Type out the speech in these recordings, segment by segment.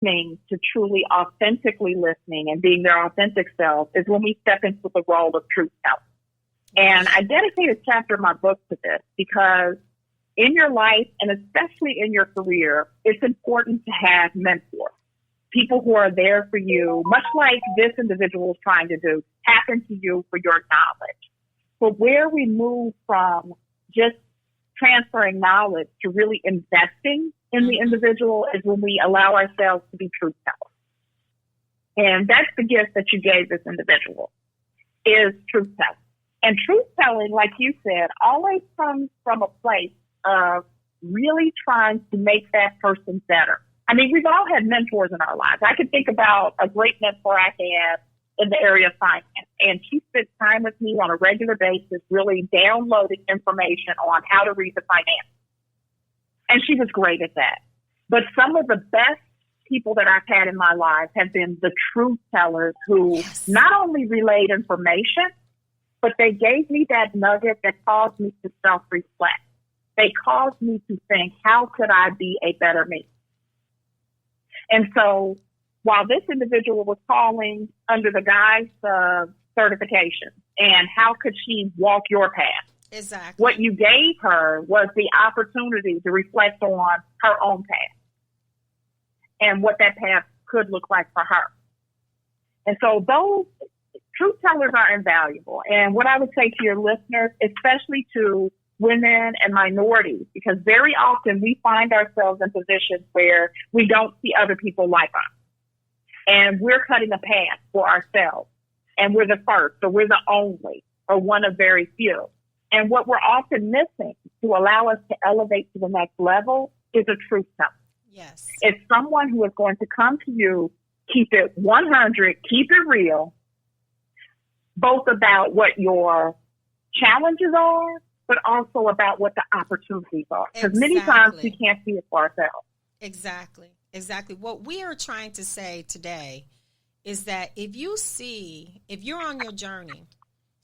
listening to truly authentically listening and being their authentic self is when we step into the role of truth telling. And I dedicate a chapter of my book to this because in your life, and especially in your career, it's important to have mentors, people who are there for you, much like this individual is trying to do, tap into you for your knowledge. But where we move from just transferring knowledge to really investing in the individual is when we allow ourselves to be truth tellers. And that's the gift that you gave this individual, is truth telling. And truth telling, like you said, always comes from a place of really trying to make that person better. I mean, we've all had mentors in our lives. I can think about a great mentor I had in the area of finance, and she spent time with me on a regular basis, really downloading information on how to read the finance. And she was great at that. But some of the best people that I've had in my life have been the truth tellers who not only relayed information, but they gave me that nugget that caused me to self-reflect. They caused me to think, how could I be a better me? And so while this individual was calling under the guise of certification and how could she walk your path? Exactly. What you gave her was the opportunity to reflect on her own path and what that path could look like for her. And so those truth tellers are invaluable. And what I would say to your listeners, especially to women and minorities, because very often we find ourselves in positions where we don't see other people like us. And we're cutting a path for ourselves. And we're the first, or we're the only, or one of very few. And what we're often missing to allow us to elevate to the next level is a truth teller. Yes. It's someone who is going to come to you, keep it 100, keep it real, both about what your challenges are, but also about what the opportunities are. Because many times we can't see it for ourselves. Exactly. Exactly. What we are trying to say today is that if you're on your journey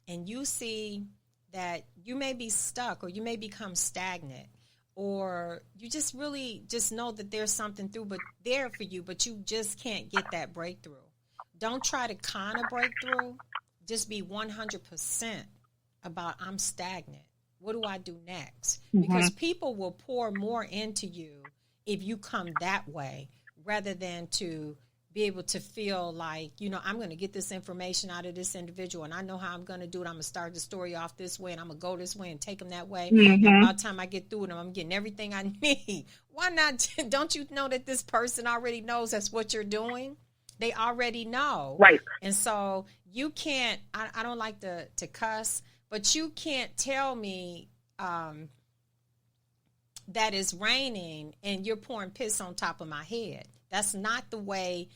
and you see that you may be stuck or you may become stagnant, or you just really just know that there's something there for you, but you just can't get that breakthrough. Don't try to kind of break through. Just be 100% about I'm stagnant. What do I do next? Mm-hmm. Because people will pour more into you if you come that way rather than to be able to feel like, I'm going to get this information out of this individual and I know how I'm going to do it. I'm going to start the story off this way and I'm going to go this way and take them that way. Mm-hmm. And by the time I get through them, I'm getting everything I need. Why not? Don't you know that this person already knows that's what you're doing? They already know. Right. And so you can't, I don't like to cuss, but you can't tell me that it's raining and you're pouring piss on top of my head. That's not the way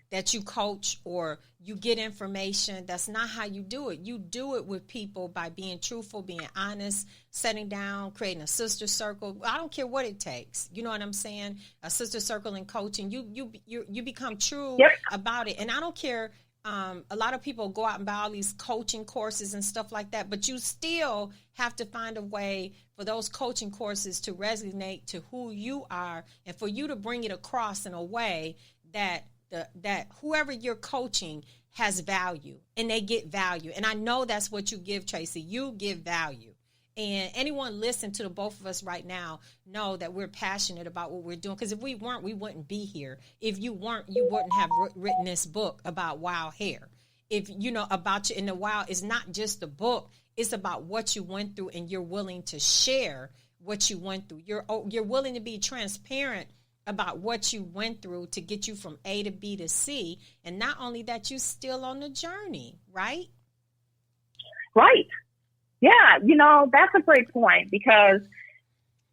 that you coach or you get information. That's not how you do it. You do it with people by being truthful, being honest, sitting down, creating a sister circle. I don't care what it takes. You know what I'm saying? A sister circle in coaching. You become true about it. And I don't care. A lot of people go out and buy all these coaching courses and stuff like that, but you still have to find a way for those coaching courses to resonate to who you are and for you to bring it across in a way that that whoever you're coaching has value and they get value. And I know that's what you give, Tracey. You give value. And anyone listen to the both of us right now know that we're passionate about what we're doing. Because if we weren't, we wouldn't be here. If you weren't, you wouldn't have written this book about wild hair. If about you in the wild, it's not just the book. It's about what you went through, and you're willing to share what you went through. You're willing to be transparent about what you went through to get you from A to B to C. And not only that, you're still on the journey, right? Right. Yeah, that's a great point because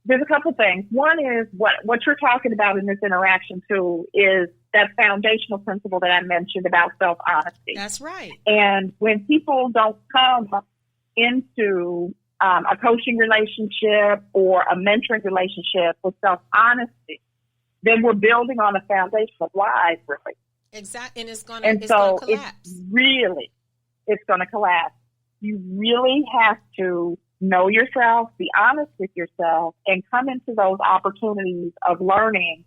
there's a couple things. One is what you're talking about in this interaction, too, is that foundational principle that I mentioned about self-honesty. That's right. And when people don't come into a coaching relationship or a mentoring relationship with self-honesty, then we're building on a foundation of lies, really. Exactly. And it's going to collapse. It's going to collapse. You really have to know yourself, be honest with yourself, and come into those opportunities of learning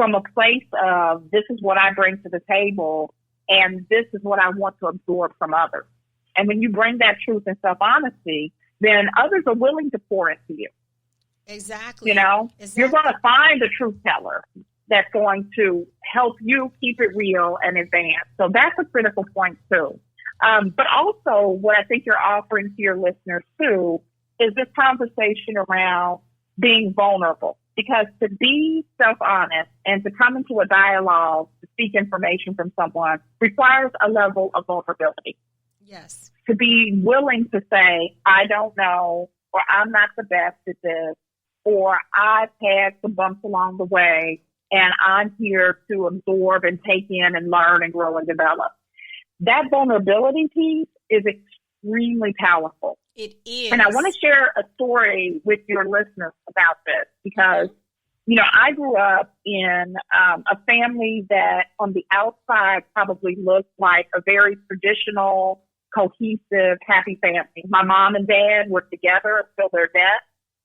from a place of this is what I bring to the table and this is what I want to absorb from others. And when you bring that truth and self-honesty, then others are willing to pour into you. Exactly. You're going to find a truth teller that's going to help you keep it real and advance. So that's a critical point too. But also what I think you're offering to your listeners too is this conversation around being vulnerable. Because to be self-honest and to come into a dialogue to seek information from someone requires a level of vulnerability. Yes. To be willing to say, I don't know, or I'm not the best at this, or I've had some bumps along the way, and I'm here to absorb and take in and learn and grow and develop. That vulnerability piece is extremely powerful. It is. And I want to share a story with your listeners about this because, I grew up in a family that on the outside probably looked like a very traditional, cohesive, happy family. My mom and dad were together until their death.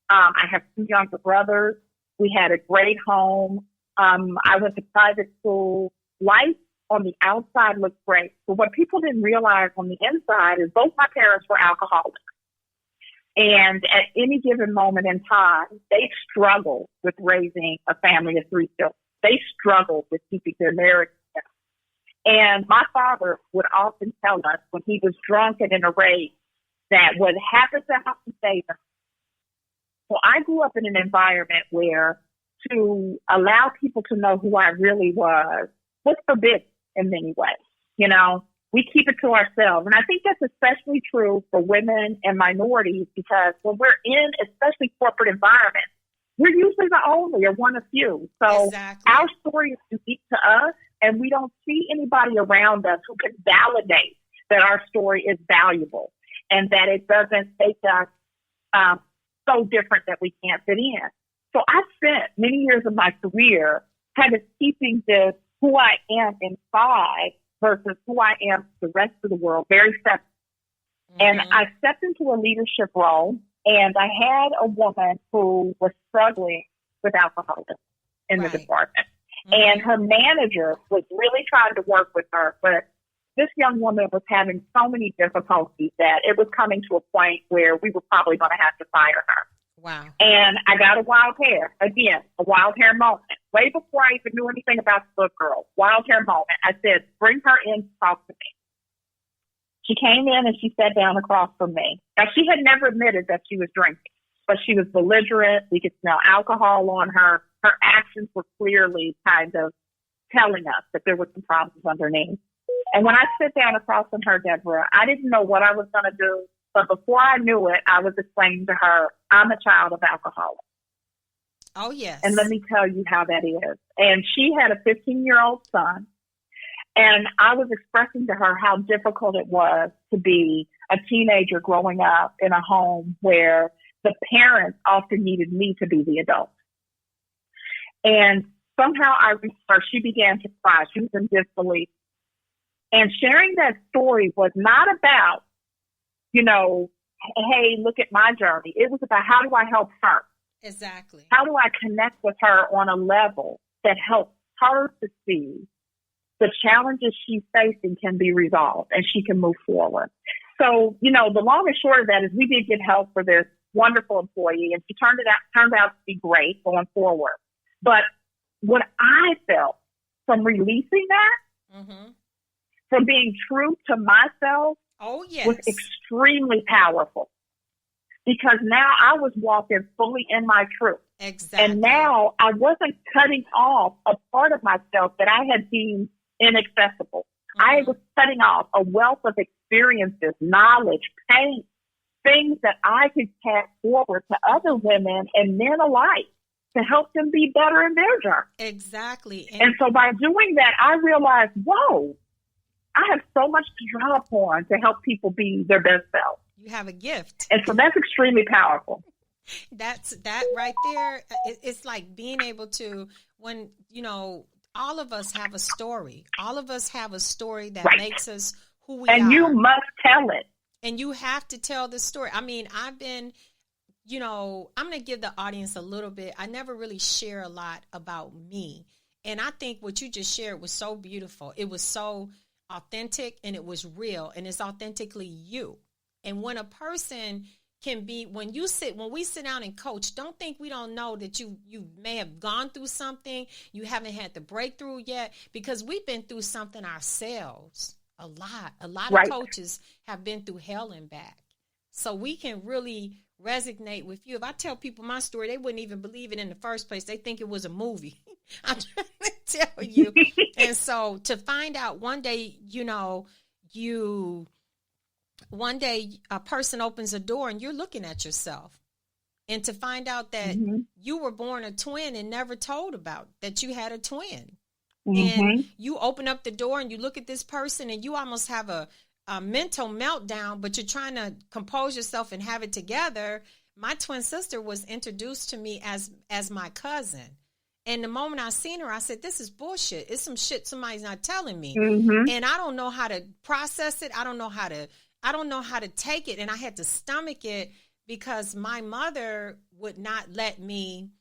I have 2 younger brothers. We had a great home. I went to private school. Life on the outside looked great. But what people didn't realize on the inside is both my parents were alcoholics. And at any given moment in time, they struggled with raising a family of 3 children. They struggled with keeping their marriage together. And my father would often tell us when he was drunk and in a rage that what happened to have to save him. So I grew up in an environment where to allow people to know who I really was forbidden in many ways. We keep it to ourselves. And I think that's especially true for women and minorities because when we're in, especially corporate environments, we're usually the only or one of few. So exactly. Our story is unique to us and we don't see anybody around us who can validate that our story is valuable and that it doesn't make us so different that we can't fit in. So I spent many years of my career kind of keeping this who I am inside versus who I am to the rest of the world very separate. Mm-hmm. And I stepped into a leadership role and I had a woman who was struggling with alcoholism in the department. Mm-hmm. And her manager was really trying to work with her, but this young woman was having so many difficulties that it was coming to a point where we were probably going to have to fire her. Wow. And I got a wild hair. Again, a wild hair moment. Way before I even knew anything about the book girl. Wild hair moment. I said, bring her in to talk to me. She came in and she sat down across from me. Now, she had never admitted that she was drinking, but she was belligerent. We could smell alcohol on her. Her actions were clearly kind of telling us that there were some problems underneath. And when I sat down across from her, Deborah, I didn't know what I was going to do. But before I knew it, I was explaining to her, I'm a child of alcoholics. Oh, yes. And let me tell you how that is. And she had a 15-year-old son. And I was expressing to her how difficult it was to be a teenager growing up in a home where the parents often needed me to be the adult. And somehow I reached her. She began to cry. She was in disbelief. And sharing that story was not about, hey, look at my journey. It was about how do I help her? Exactly. How do I connect with her on a level that helps her to see the challenges she's facing can be resolved and she can move forward? So, the long and short of that is we did get help for this wonderful employee and she turned out to be great going forward. But what I felt from releasing that, mm-hmm. from being true to myself, was extremely powerful because now I was walking fully in my truth. Exactly. And now I wasn't cutting off a part of myself that I had deemed inaccessible. Mm-hmm. I was cutting off a wealth of experiences, knowledge, pain, things that I could pass forward to other women and men alike to help them be better in their journey. Exactly. And so by doing that, I realized, whoa, I have so much to draw upon to help people be their best self. You have a gift. And so that's extremely powerful. That right there. It's like being able to, when, all of us have a story. All of us have a story that makes us who we are. And you must tell it. And you have to tell the story. I mean, I've been, I'm going to give the audience a little bit. I never really share a lot about me. And I think what you just shared was so beautiful. It was so authentic and it was real and it's authentically you. And when a person can be, when we sit down and coach, don't think we don't know that you may have gone through something. You haven't had the breakthrough yet because we've been through something ourselves. A lot right. of coaches have been through hell and back. So we can really resonate with you. If I tell people my story, they wouldn't even believe it in the first place. They think it was a movie. I'm trying to tell you. And so to find out one day, one day a person opens a door and you're looking at yourself. And to find out that you were born a twin and never told about that you had a twin. And you open up the door and you look at this person and you almost have a mental meltdown, but you're trying to compose yourself and have it together. My twin sister was introduced to me as my cousin. And the moment I seen her, I said, this is bullshit. It's some shit somebody's not telling me. And I don't know how to process it. I don't know how to take it. And I had to stomach it because my mother would not let me.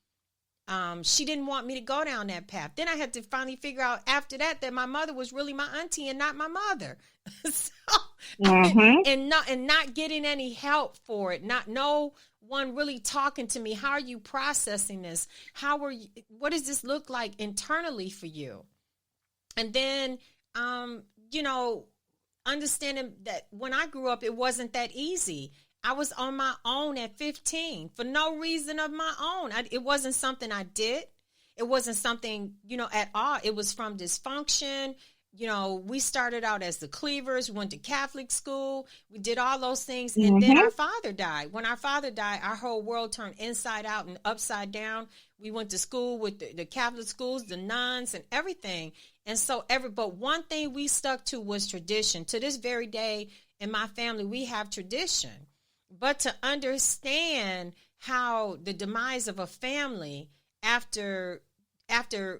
She didn't want me to go down that path. Then I had to finally figure out after that my mother was really my auntie and not my mother. And not getting any help for it. No one really talking to me. How are you processing this? What does this look like internally for you? And then, understanding that when I grew up, it wasn't that easy. I was on my own at 15 for no reason of my own. It wasn't something I did. It wasn't something, at all. It was from dysfunction. We started out as the Cleavers. We went to Catholic school. We did all those things. And then our father died. When our father died, our whole world turned inside out and upside down. We went to school with the Catholic schools, the nuns and everything. And so but one thing we stuck to was tradition. To this very day in my family, we have tradition. But to understand how the demise of a family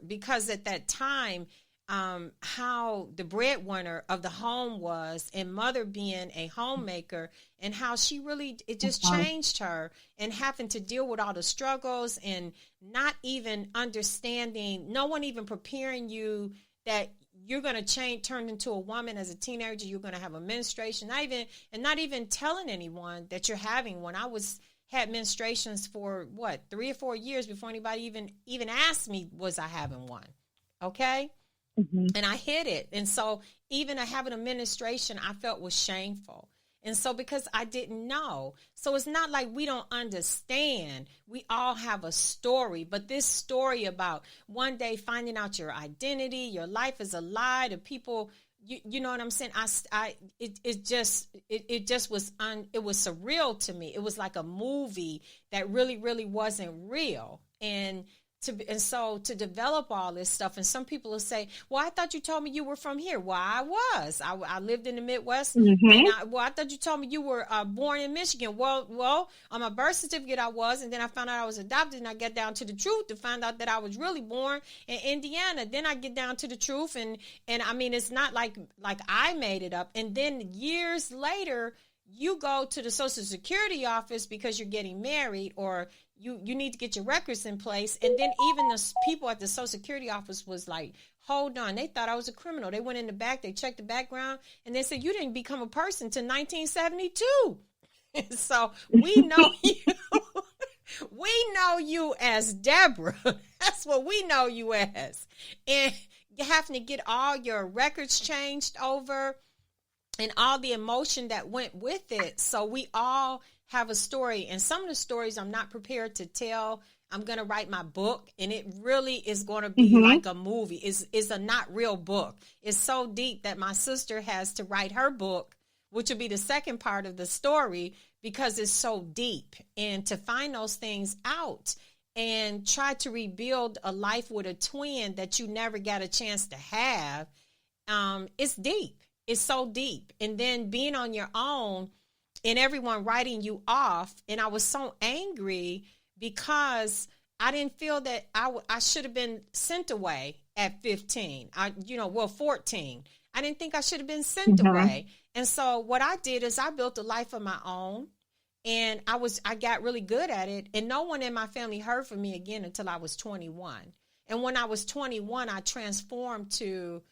because at that time, how the breadwinner of the home was and mother being a homemaker and how she really, it just changed her and having to deal with all the struggles and not even understanding, no one even preparing you that you're going to turn into a woman as a teenager. You're going to have a menstruation, not even telling anyone that you're having one. I had menstruations for 3 or 4 years before anybody even asked me, was I having one? Okay. And I hid it. And so even having a menstruation, I felt was shameful. And so because I didn't know, so it's not like we don't understand. We all have a story, but this story about one day finding out your identity, your life is a lie to people, you know what I'm saying? It was surreal to me. It was like a movie that really, really wasn't real. And so to develop all this stuff, and some people will say, well, I thought you told me you were from here. Well, I was. I lived in the Midwest. And I thought you told me you were born in Michigan. Well, on my birth certificate I was, and then I found out I was adopted, and I get down to the truth to find out that I was really born in Indiana. Then I get down to the truth, and I mean, it's not like I made it up. And then years later, you go to the Social Security office because you're getting married or you need to get your records in place. And then even the people at the Social Security office was like, hold on. They thought I was a criminal. They went in the back. They checked the background. And they said, you didn't become a person until 1972. And so we know you. We know you as Debra. That's what we know you as. And you're having to get all your records changed over and all the emotion that went with it. So we all have a story, and some of the stories I'm not prepared to tell. I'm going to write my book, and it really is going to be like a movie. It's a not real book. It's so deep that my sister has to write her book, which will be the second part of the story, because it's so deep. And to find those things out and try to rebuild a life with a twin that you never got a chance to have, it's deep. It's so deep. And then being on your own and everyone writing you off. And I was so angry because I didn't feel that I should have been sent away at 15, 14. I didn't think I should have been sent away. And so what I did is I built a life of my own, and I got really good at it. And no one in my family heard from me again until I was 21. And when I was 21, I transformed to